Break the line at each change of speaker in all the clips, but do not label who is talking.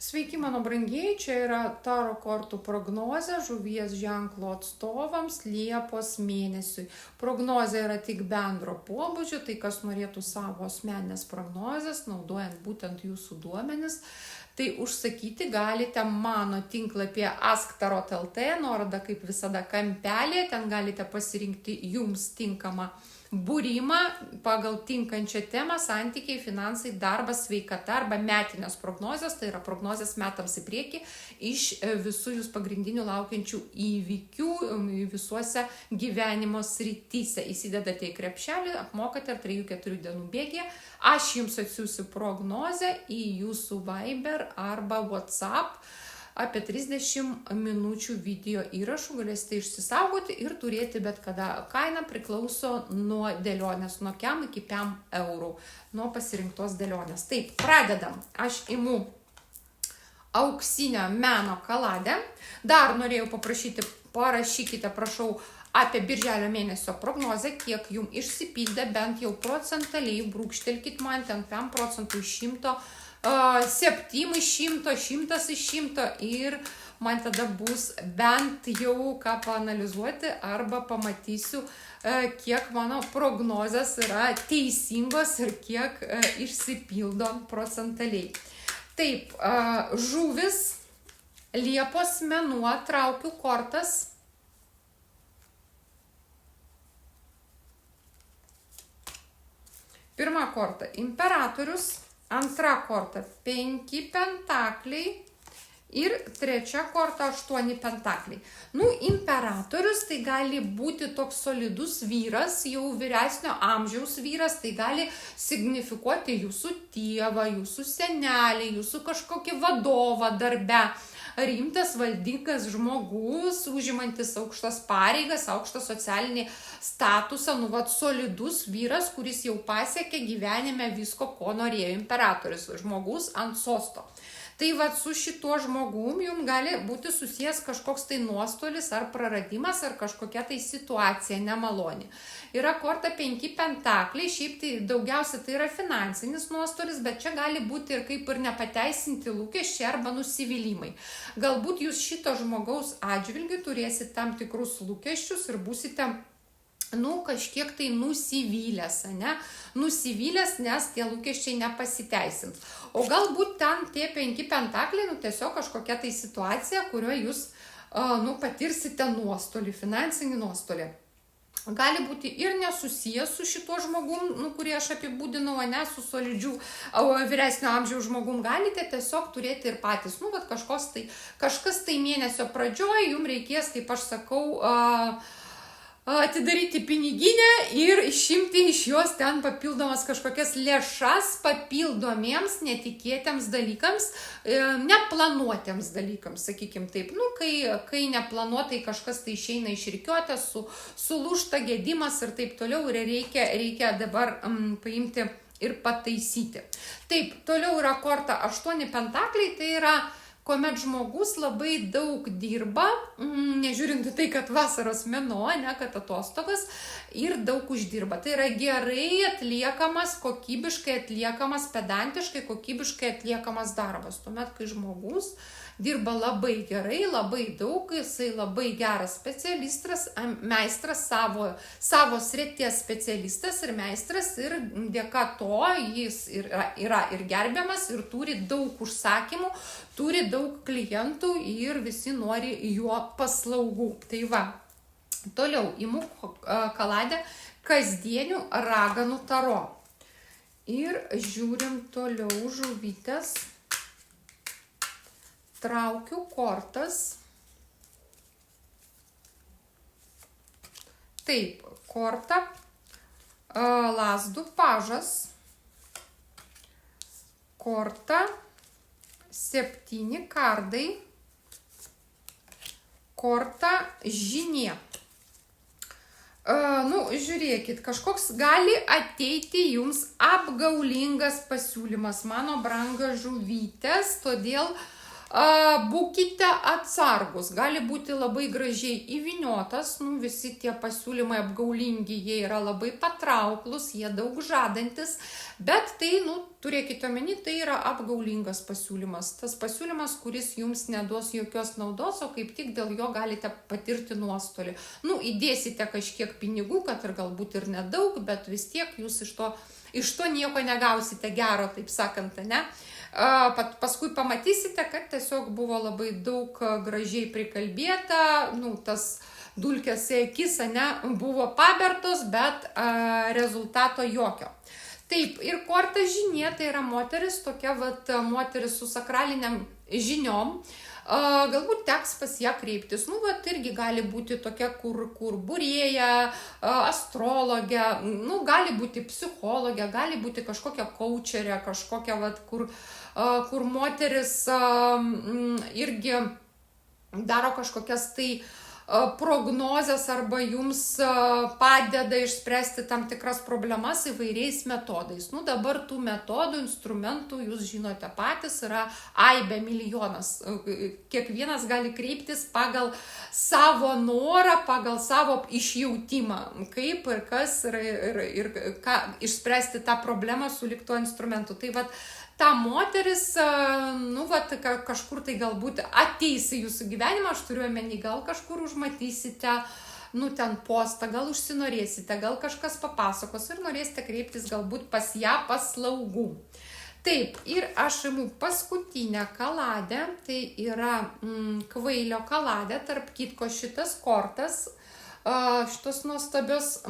Sveiki, mano brangieji, čia yra Taro kortų prognozė žuvies ženklo atstovams Liepos mėnesiui. Prognozė yra tik bendro pobūdžio, tai kas norėtų savo asmeninės prognozės, naudojant būtent jūsų duomenis, tai užsakyti galite mano tinklapyje asktarot.lt, nuoroda kaip visada kampelė, ten galite pasirinkti jums tinkamą būrimą pagal tinkančią temą, santykiai, finansai, darbas, sveikata arba metinės prognozės, tai yra prognozės metams į priekį iš visų jūs pagrindinių laukiančių įvykių visuose gyvenimo srityse. Įsidedate į krepšelį, apmokate 3-4 dienų bėgyje. Aš jums atsiųsiu prognozę į jūsų Viber arba WhatsApp. Apie 30 minučių video įrašų galėsite išsisaugoti ir turėti bet kada. Kaina priklauso nuo dėlionės, nuo kiam iki 5 eurų, nuo pasirinktos dėlionės. Taip, pradedam. Aš imu auksinę meno kaladę. Dar norėjau paprašyti, parašykite, prašau, apie birželio mėnesio prognozę, kiek jums išsipildė, bent jau procentaliai, brūkštelkit man ten 5 procentų iš 100, 7 iš 100, 100 iš 100 ir man tada bus bent jau ką paanalizuoti arba pamatysiu, kiek mano prognozės yra teisingos ir kiek išsipildo procentaliai. Taip, žuvis, Liepos mėnuo, traukiu kortas. Pirma korta imperatorius. Antra korta 5 pentakliai ir trečia korta 8 pentakliai. Imperatorius tai gali būti toks solidus vyras, jau vyresnio amžiaus vyras, tai gali signifikuoti jūsų tėvą, jūsų senelį, jūsų kažkokį vadovą darbe. Rimtas valdingas žmogus, užimantis aukštas pareigas, aukštą socialinį statusą, solidus vyras, kuris jau pasiekė gyvenime visko, ko norėjo imperatorius, žmogus ant sosto. Tai su šituo žmogum jums gali būti susijęs kažkoks tai nuostolis ar praradimas ar kažkokia tai situacija nemaloni. Yra korta 5 pentakliai, šiaip tai daugiausia tai yra finansinis nuostolis, bet čia gali būti ir kaip ir nepateisinti lūkesčiai arba nusivylimai. Galbūt jūs šito žmogaus atžvilgiu turėsite tam tikrus lūkesčius ir būsite kažkiek tai nusivylęs, Nusivylęs, nes tie lūkesčiai nepasiteisins. O galbūt ten tie 5 pentakliai, tiesiog kažkokia tai situacija, kurioje jūs, patirsite nuostolį, finansinį nuostolį. Gali būti ir nesusijęs su šituo žmogum, kurį aš apibūdinau, su solidžiu vyresnio amžiaus žmogum. Galite tiesiog turėti ir patys, kažkas tai mėnesio pradžioje jums reikės, kaip aš sakau, atidaryti piniginę ir išimti iš jos ten papildomas kažkokias lėšas papildomiems netikėtiems dalykams, neplanuotiems dalykams, sakykim taip. Kai neplanuotai kažkas tai išeina iš rikiuotės, sulūžta gedimas ir taip toliau, ir reikia dabar paimti ir pataisyti. Taip, toliau yra korta 8 pentakliai, tai yra kuomet žmogus labai daug dirba, nežiūrint tai, kad vasaros mėnuo, kad atostogas, ir daug uždirba. Tai yra gerai atliekamas, kokybiškai atliekamas, pedantiškai, kokybiškai atliekamas darbas. Tuomet, kai žmogus dirba labai gerai, labai daug, jisai labai geras specialistas, meistras, savo srities specialistas ir meistras, ir dėka to jis yra ir gerbiamas, ir turi daug užsakymų, turi daug klientų ir visi nori jo paslaugų. Tai va, toliau imu kaladę kasdienių raganų taro. Ir žiūrim toliau žuvytės. Traukiu kortas. Taip, korta, lazdų pažas, korta, 7 kardai, korta, žinė. Žiūrėkit, kažkoks gali ateiti jums apgaulingas pasiūlymas, mano branga žuvytės, todėl būkite atsargus, gali būti labai gražiai įvyniotas, visi tie pasiūlymai apgaulingi, jie yra labai patrauklus, jie daug žadantis, Bet tai, turėkite omeny, tai yra apgaulingas pasiūlymas. Tas pasiūlymas, kuris jums neduos jokios naudos, o kaip tik dėl jo galite patirti nuostolį. Įdėsite kažkiek pinigų, kad ir galbūt ir nedaug, bet vis tiek jūs iš to nieko negausite gero, taip sakant, ne? Paskui pamatysite, kad tiesiog buvo labai daug gražiai prikalbėta, tas dulkės į akis, ne, buvo pabertos, bet rezultato jokio. Taip, ir korta žinė, tai yra moteris, tokia moteris su sakraliniam žiniom, galbūt teks pas ją kreiptis, irgi gali būti tokia, kur būrėja, astrologė, gali būti psichologė, gali būti kažkokia kaučerė, kažkokia, kur moteris irgi daro kažkokias tai prognozes arba jums padeda išspręsti tam tikras problemas įvairiais metodais. Dabar tų metodų, instrumentų, jūs žinote patys, yra aibė milijonas. Kiekvienas gali kreiptis pagal savo norą, pagal savo išjautimą, kaip ir kas ir ką išspręsti tą problemą su likto instrumentu. Tai ta moteris, kažkur tai galbūt ateis į jūsų gyvenimą, aš turiu omeny, gal kažkur užmatysite, ten postą, gal užsinorėsite, gal kažkas papasakos ir norėsite kreiptis galbūt pas ją paslaugų. Taip, ir aš imu paskutinę kaladę, tai yra kvailio kaladė, tarp kitko šitas kortas, šitos nuostabios,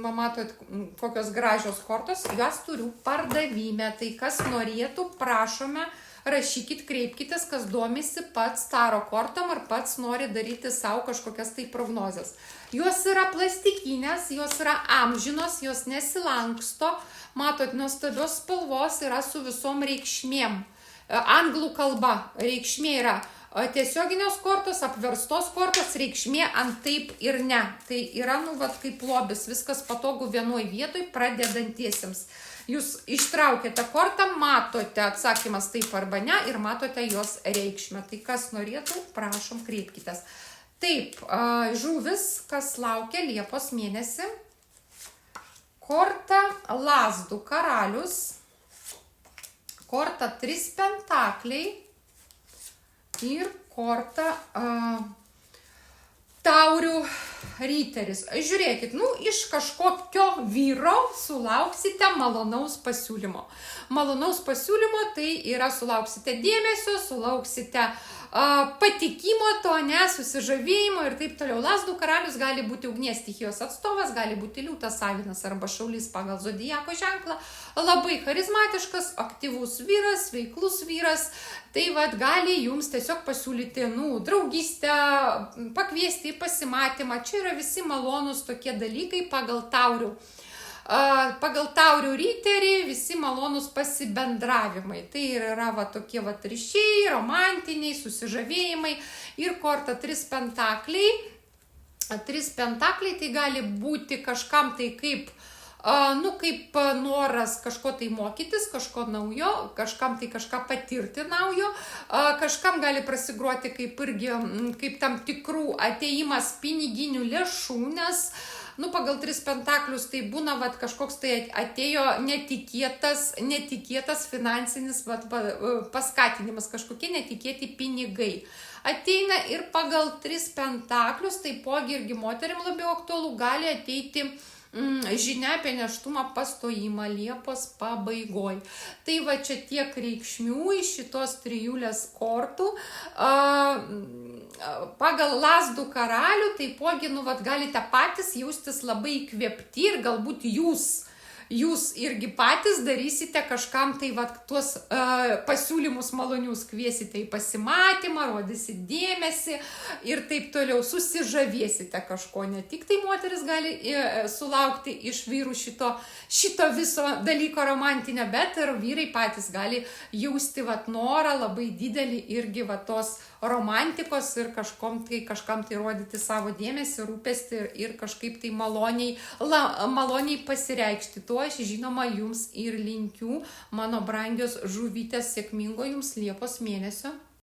matot, kokios gražios kortos, jas turiu pardavime, tai kas norėtų, prašome, rašykit, kreipkitės, kas domisi pats taro kortom ar pats nori daryti savo kažkokias tai prognozes. Jos yra plastikinės, jos yra amžinos, jos nesilanksto, matot, nuostabios spalvos yra su visom reikšmėm. Anglų kalba reikšmė yra tiesioginės kortos, apverstos kortos, reikšmė ant taip ir ne. Tai yra, kaip lobis, viskas patogu vienoj vietoj pradedantiesiems. Jūs ištraukėte kortą, matote atsakymas taip arba ne ir matote jos reikšmę. Tai kas norėtų, prašom, kreipkitės. Taip, žuvis, kas laukia Liepos mėnesį. Korta Lazdų karalius. Korta 3 pentakliai. Ir korta taurių ryteris. Žiūrėkit, iš kažkokio vyro sulauksite malonaus pasiūlymo. Malonaus pasiūlymo tai yra sulauksite dėmesio, sulauksite patikimo, to susižavėjimo ir taip toliau. Lazdų karalius gali būti ugnies stichijos atstovas, gali būti liūtas, avinas arba šaulys pagal zodiako ženklą. Labai charizmatiškas, aktyvus vyras, veiklus vyras. Tai gali jums tiesiog pasiūlyti draugystę, pakviesti į pasimatymą. Čia yra visi malonūs tokie dalykai pagal taurių. Pagal taurių ryterį visi malonūs pasibendravimai. Tai yra tokie ryšiai, romantiniai, susižavėjimai. Ir korta 3 pentakliai. 3 pentakliai tai gali būti kažkam tai kaip noras kažko tai mokytis, kažko naujo, kažkam tai kažką patirti naujo, kažkam gali prasigruoti kaip tam tikrų atėjimas piniginių lėšų, nes pagal 3 pentaklius tai būna kažkoks tai atėjo netikėtas finansinis paskatinimas, kažkokie netikėti pinigai. Ateina ir pagal 3 pentaklius, taipogi irgi moterim labiau aktualu, gali ateiti žinia apie nėštumą pastojimą Liepos pabaigoj. Tai čia tiek reikšmių iš šitos trijulės kortų. Pagal Lazdų karalių taipogi, galite patys jaustis labai įkvėpti ir galbūt jūs irgi patys darysite kažkam tai tuos pasiūlymus malonius, kviesite į pasimatymą, rodysit dėmesį ir taip toliau, susižavėsite kažko. Ne tik tai moteris gali sulaukti iš vyrų šito viso dalyko romantinio, bet ir vyrai patys gali jausti norą labai didelį irgi tos romantikos ir kažkam tai rodyti savo dėmesį, rūpestį ir kažkaip tai maloniai pasireikšti. Tuo aš žinoma jums ir linkiu, mano brangios žuvytės, sėkmingo jums Liepos mėnesio.